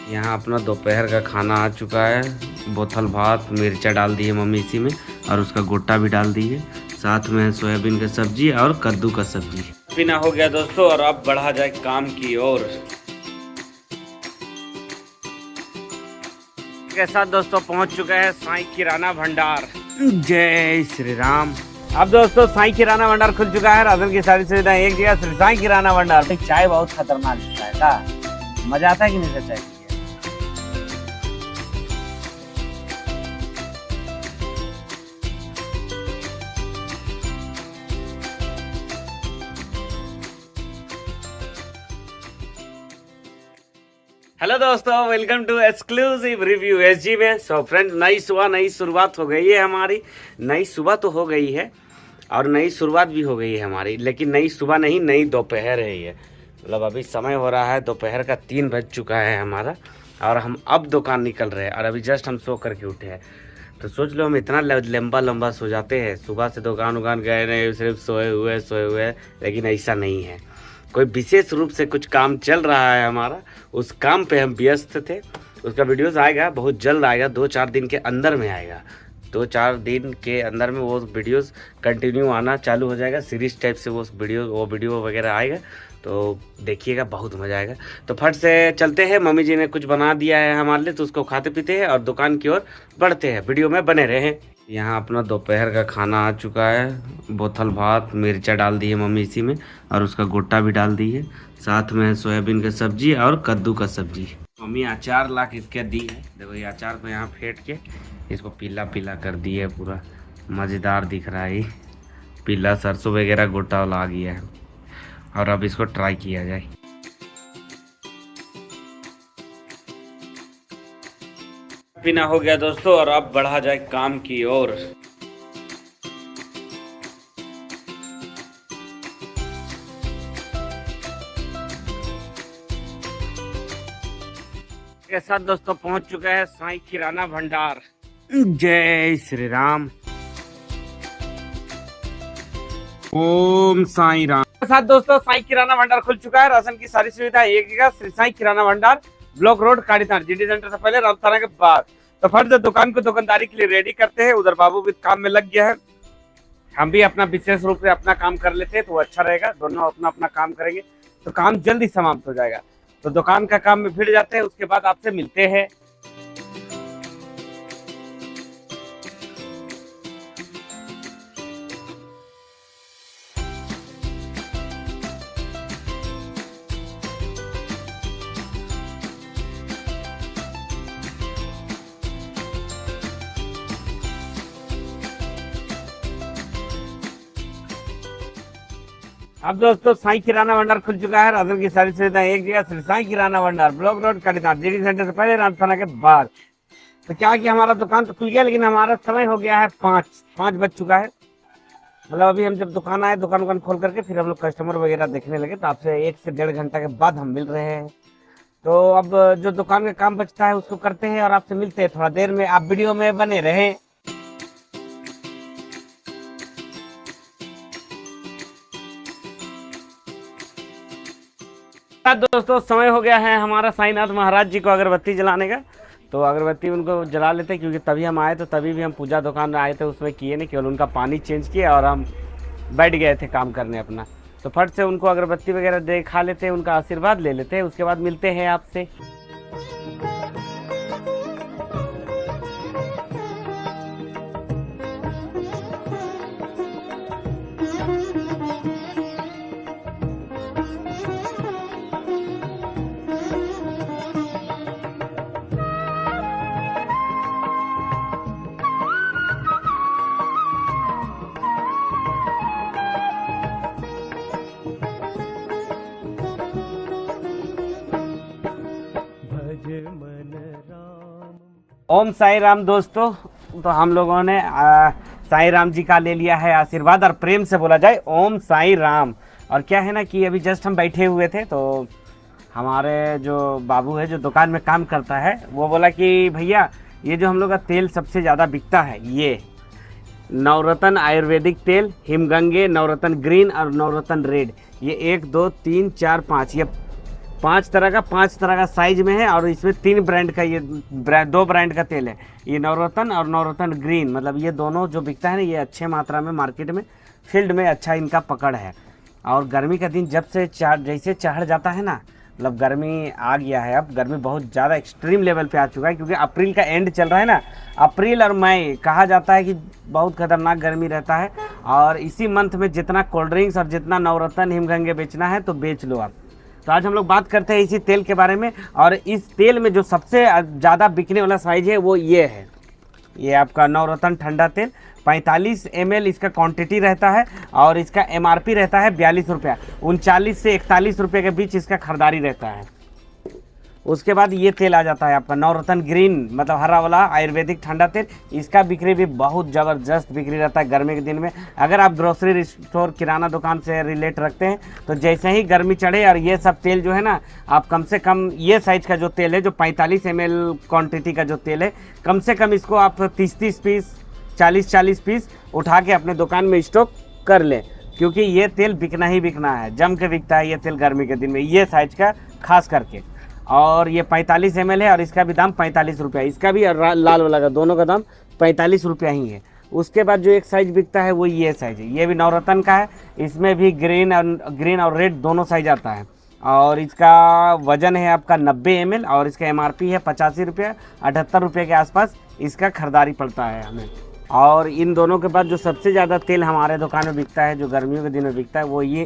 यहाँ अपना दोपहर का खाना आ चुका है। बोतल भात, मिर्चा डाल दी है मम्मी इसी में, और उसका गोटा भी डाल दी है। साथ में सोयाबीन का सब्जी और कद्दू का सब्जी। पीना हो गया दोस्तों, और अब बढ़ा जाए काम की ओर। के साथ दोस्तों पहुंच चुका है साईं किराना भंडार। जय श्री राम। अब दोस्तों साईं किराना भंडार खुल चुका है। राशन की सारी सुविधाएं एक जगह, श्री साईं किराना भंडार। चाय बहुत खतरनाक दिखता है का, मजा आता है कि नहीं चाय? हेलो दोस्तों, welcome to exclusive review SG में। सो फ्रेंड्स, नई सुबह नई शुरुआत हो गई है हमारी। नई सुबह तो हो गई है और नई शुरुआत भी हो गई है हमारी, लेकिन नई सुबह नहीं, नई दोपहर है ये। मतलब अभी समय हो रहा है दोपहर का 3 बज चुका है हमारा, और हम अब दुकान निकल रहे हैं। और अभी जस्ट हम सो करके उठे हैं। तो सोच लो हम इतना लंबा सो जाते हैं। सुबह से दुकान गए नहीं, सिर्फ सोए हुए, लेकिन ऐसा नहीं है। कोई विशेष रूप से कुछ काम चल रहा है हमारा, उस काम पे हम व्यस्त थे। उसका वीडियोस आएगा, बहुत जल्द आएगा, 2-4 दिन के अंदर में आएगा। 2-4 दिन के अंदर में वो वीडियोस कंटिन्यू आना चालू हो जाएगा। सीरीज टाइप से वो वीडियो वगैरह आएगा, तो देखिएगा, बहुत मज़ा आएगा। तो फट से चलते हैं। मम्मी जी ने कुछ बना दिया है हमारे लिए, तो उसको खाते पीते हैं और दुकान की ओर बढ़ते हैं। वीडियो में बने रहें। यहाँ अपना दोपहर का खाना आ चुका है। बोतल भात, मिर्चा डाल दी है मम्मी इसी में, और उसका गोटा भी डाल दी है। साथ में सोयाबीन का सब्जी और कद्दू का सब्जी। मम्मी अचार ला के दी है। देखो ये अचार को यहाँ फेंट के इसको पीला पीला कर दी है। पूरा मज़ेदार दिख रहा है। पीला सरसों वगैरह गोटा वाला आ गया है, और अब इसको ट्राई किया जाए। पीना हो गया दोस्तों, और अब बढ़ा जाए काम की ओर। के साथ दोस्तों पहुंच चुका है साईं किराना भंडार। जय श्री राम। ओम साईं राम। के साथ दोस्तों साईं किराना भंडार खुल चुका है। राशन की सारी सुविधा एक जगह, श्री साईं किराना भंडार, ब्लॉक रोड, काड़ीतार, जीडी सेंटर से पहले, रामताना के बाद। तो फर्ज दुकान को दुकानदारी के लिए रेडी करते हैं। उधर बाबू भी काम में लग गया है। हम भी अपना विशेष रूप से अपना काम कर लेते हैं, तो अच्छा रहेगा। दोनों अपना अपना काम करेंगे तो काम जल्दी समाप्त हो जाएगा। तो दुकान का काम में भिड़ जाते हैं, उसके बाद आपसे मिलते हैं। अब दोस्तों साईं किराना भंडार खुल चुका है। राशन की सारी सुविधाएं एक जगह, श्री साईं किराना भंडार, ब्लॉक रोड, काड़ीतार, जीडी सेंटर से पहले, रामताना के बाद। तो क्या कि हमारा दुकान तो खुल गया, लेकिन हमारा समय हो गया है 5 बज चुका है। मतलब अभी हम जब दुकान आए, दुकान खोल करके फिर हम लोग कस्टमर वगैरह देखने लगे, तो आपसे 1 से 1.5 घंटा के बाद हम मिल रहे हैं। तो अब जो दुकान का काम बचता है उसको करते हैं और आपसे मिलते हैं थोड़ा देर में। आप वीडियो में बने रहें। दोस्तों समय हो गया है हमारा साईनाथ महाराज जी को अगरबत्ती जलाने का। तो अगरबत्ती उनको जला लेते हैं, क्योंकि तभी हम आए, तो तभी भी हम पूजा दुकान आए थे, उसमें किए नहीं, केवल उनका पानी चेंज किया और हम बैठ गए थे काम करने अपना। तो फट से उनको अगरबत्ती वगैरह दिखा लेते हैं, उनका आशीर्वाद ले लेते हैं, उसके बाद मिलते हैं आपसे। ओम साई राम दोस्तों। तो हम लोगों ने साई राम जी का ले लिया है आशीर्वाद, और प्रेम से बोला जाए ओम साई राम। और क्या है ना कि अभी जस्ट हम बैठे हुए थे, तो हमारे जो बाबू है जो दुकान में काम करता है, वो बोला कि भैया ये जो हम लोग का तेल सबसे ज़्यादा बिकता है, ये नवरत्न आयुर्वेदिक तेल, हिमगंगे, नवरत्न ग्रीन और नवरत्न रेड, ये 1 2 3 4 5 ये पांच तरह का साइज में है। और इसमें 3 ब्रांड का ये 2 ब्रांड का तेल है, ये नवरत्न और नवरत्न ग्रीन। मतलब ये दोनों जो बिकता है ना, ये अच्छे मात्रा में मार्केट में फील्ड में अच्छा इनका पकड़ है। और गर्मी का दिन जब से जैसे चढ़ जाता है ना, मतलब गर्मी आ गया है, अब गर्मी बहुत ज़्यादा एक्सट्रीम लेवल पे आ चुका है, क्योंकि अप्रैल का एंड चल रहा है ना। अप्रैल और मई कहा जाता है कि बहुत खतरनाक गर्मी रहता है। और इसी मंथ में जितना कोल्ड ड्रिंक्स और जितना नवरत्न हिमगंगे बेचना है तो बेच लो आप। तो आज हम लोग बात करते हैं इसी तेल के बारे में। और इस तेल में जो सबसे ज़्यादा बिकने वाला साइज है वो ये है, ये आपका नवरत्न ठंडा तेल। 45 ml इसका क्वांटिटी रहता है और इसका MRP रहता है 42 रुपया। 39 से 41 रुपये के बीच इसका खरीदारी रहता है। उसके बाद ये तेल आ जाता है आपका नवरत्न ग्रीन, मतलब हरा वाला आयुर्वेदिक ठंडा तेल। इसका बिक्री भी बहुत ज़बरदस्त बिक्री रहता है गर्मी के दिन में। अगर आप ग्रोसरी स्टोर किराना दुकान से रिलेट रखते हैं तो जैसे ही गर्मी चढ़े और ये सब तेल जो है ना, आप कम से कम ये साइज का जो तेल है, जो 45 ml क्वान्टिटी का जो तेल है, कम से कम इसको आप 30-30 पीस 40-40 पीस उठा के अपने दुकान में स्टॉक कर लें, क्योंकि ये तेल बिकना ही बिकना है, जम के बिकता है ये तेल गर्मी के दिन में, ये साइज का खास करके। और ये 45 ml है और इसका भी दाम 45 रुपया, इसका भी और लाल वाला का दोनों का दाम 45 रुपया ही है। उसके बाद जो एक साइज बिकता है वो ये साइज है, ये भी नवरत्न का है। इसमें भी ग्रीन और रेड दोनों साइज आता है। और इसका वजन है आपका 90 ml और इसका MRP है 85 रुपया, 78 रुपये के आसपास इसका खरीदारी पड़ता है हमें। और इन दोनों के बाद जो सबसे ज़्यादा तेल हमारे दुकान में बिकता है, जो गर्मियों के दिन में बिकता है, वो ये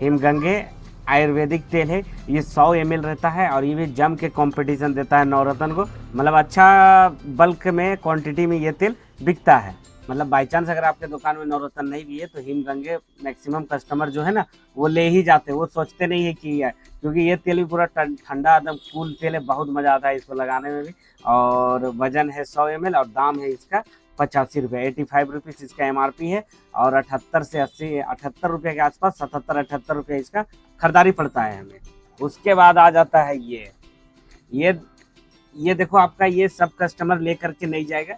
हिमगंगे आयुर्वेदिक तेल है। ये 100 ml रहता है और ये भी जम के कंपटीशन देता है नवरत्न को। मतलब अच्छा बल्क में क्वांटिटी में ये तेल बिकता है। मतलब बाई चांस अगर आपके दुकान में नवरत्न नहीं भी है तो हिमगंगे मैक्सिमम कस्टमर जो है ना वो ले ही जाते हैं, वो सोचते नहीं है कि है, क्योंकि ये तेल भी पूरा ठंडा एकदम कूल तेल है, बहुत मज़ा आता है इसको लगाने में भी। और वजन है 100 ml और दाम है इसका 85 रुपये, 85 रुपीज़ इसका MRP है। और 78 से 80 78 रुपये के आसपास 77-78 रुपये इसका खरीदारी पड़ता है हमें। उसके बाद आ जाता है ये देखो, आपका ये सब कस्टमर ले करके नहीं जाएगा।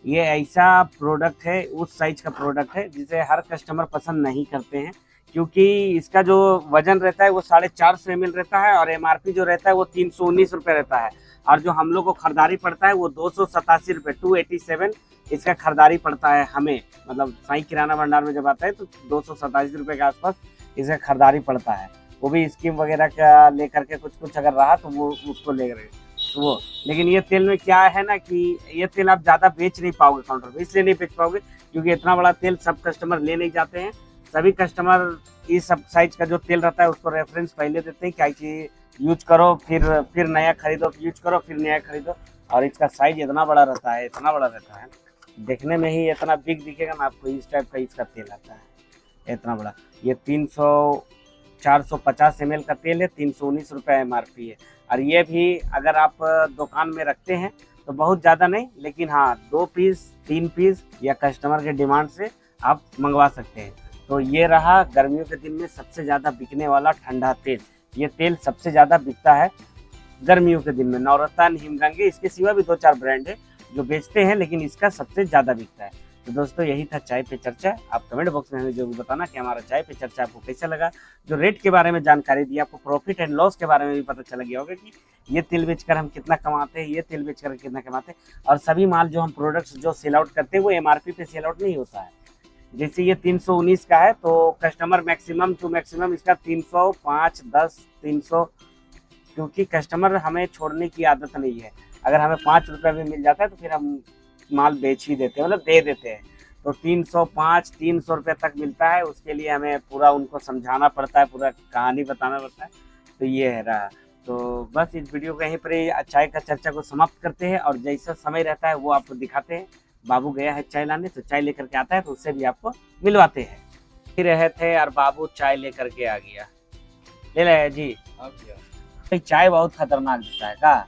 ये ऐसा प्रोडक्ट है, उस साइज का प्रोडक्ट है जिसे हर कस्टमर पसंद नहीं करते हैं, क्योंकि इसका जो वजन रहता है वो 450 ml रहता है और MRP जो रहता है वो 319 रुपये रहता है। और जो हम लोग को खरीदारी पड़ता है वो 287 रुपये, 287 इसका खरीदारी पड़ता है हमें। मतलब साईं किराना भंडार में जब आता है तो 287 रुपये के आसपास इसका खरीदारी पड़ता है। वो भी स्कीम वगैरह का लेकर के कुछ अगर रहा तो वो उसको ले रहे तो वो। लेकिन ये तेल में क्या है ना कि ये तेल आप ज़्यादा बेच नहीं पाओगे काउंटर पे, इसलिए नहीं बेच पाओगे क्योंकि इतना बड़ा तेल सब कस्टमर ले नहीं जाते हैं। सभी कस्टमर इस सब साइज का जो तेल रहता है उसको रेफरेंस पहले देते हैं, क्या कि यूज करो फिर नया खरीदो, यूज करो फिर नया खरीदो। और इसका साइज इतना बड़ा रहता है, इतना बड़ा रहता है, देखने में ही इतना बिग दिखेगा ना आपको, इस टाइप का इसका तेल आता है इतना बड़ा। ये 450 ml का तेल है, 319 रुपये MRP है। और ये भी अगर आप दुकान में रखते हैं तो बहुत ज़्यादा नहीं, लेकिन हाँ 2 पीस 3 पीस या कस्टमर के डिमांड से आप मंगवा सकते हैं। तो ये रहा गर्मियों के दिन में सबसे ज़्यादा बिकने वाला ठंडा तेल। ये तेल सबसे ज़्यादा बिकता है गर्मियों के दिन में, नवरत्न हिमगंगे। इसके सिवा भी 2-4 ब्रांड है जो बेचते हैं, लेकिन इसका सबसे ज़्यादा बिकता है। तो दोस्तों यही था चाय पे चर्चा। आप कमेंट बॉक्स में हमें जो भी बताना कि हमारा चाय पे चर्चा आपको कैसा लगा। जो रेट के बारे में जानकारी दी, आपको प्रॉफिट एंड लॉस के बारे में भी पता चला गया होगा कि ये तेल बेचकर हम कितना कमाते हैं, ये तेल बेचकर कितना कमाते हैं। और सभी माल जो हम प्रोडक्ट्स जो सेल आउट करते हैं वो MRP पे सेल आउट नहीं होता है। जैसे ये 319 का है तो कस्टमर मैक्सिमम टू मैक्सिमम इसका 300, 5, 10, 300, क्योंकि कस्टमर हमें छोड़ने की आदत नहीं है। अगर हमें 5 रुपये में मिल जाता है तो फिर हम माल बेच ही देते हैं, मतलब दे देते हैं। तो 305, 300 रुपये तक मिलता है, उसके लिए हमें पूरा उनको समझाना पड़ता है, पूरा कहानी बताना पड़ता है। तो ये है रहा। तो बस इस वीडियो को यहीं पर चाय का चर्चा को समाप्त करते हैं और जैसा समय रहता है वो आपको दिखाते हैं। बाबू गया है चाय लाने, तो चाय लेकर के आता है तो उससे भी आपको मिलवाते हैं। फिर रहे थे और बाबू चाय लेकर के आ गया। ले रहे जी, तो चाय बहुत खतरनाक देता है का,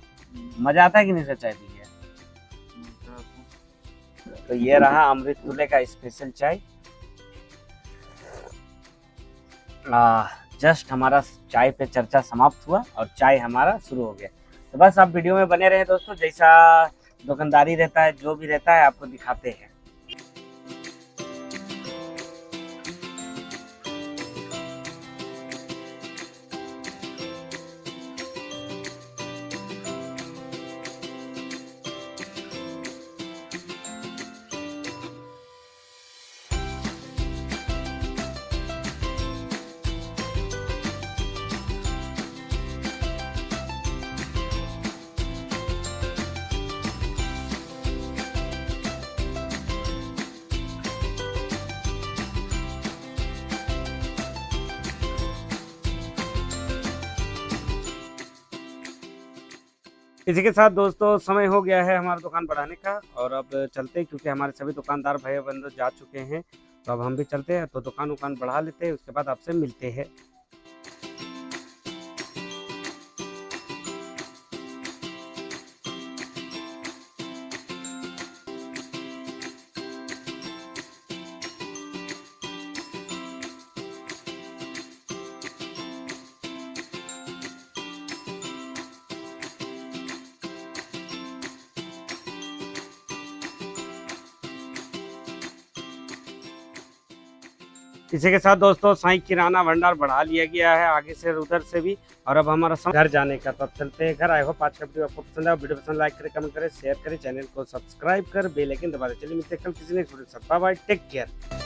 मजा आता है कि नहीं सर चाय पी के? तो ये रहा अमृत तुल्य का स्पेशल चाय। जस्ट हमारा चाय पे चर्चा समाप्त हुआ और चाय हमारा शुरू हो गया। तो बस आप वीडियो में बने रहे दोस्तों, जैसा दुकानदारी रहता है, जो भी रहता है आपको दिखाते हैं। इसी के साथ दोस्तों समय हो गया है हमारा दुकान बढ़ाने का, और अब चलते हैं क्योंकि हमारे सभी दुकानदार भाई बंधु जा चुके हैं। तो अब हम भी चलते हैं, तो दुकान बढ़ा लेते हैं, उसके बाद आपसे मिलते हैं। इसी के साथ दोस्तों साईं किराना भंडार बढ़ा लिया गया है आगे से उधर से भी, और अब हमारा घर जाने का। तो अब चलते हैं घर। आई होप आज का वीडियो आपको पसंद है। वीडियो पसंद लाइक करें, कमेंट करें, शेयर करें, चैनल को सब्सक्राइब कर बेल आइकन दबा दें। चलिए मिलते हैं कल किसी नेक्स्ट वीडियो के साथ। Bye bye, take care.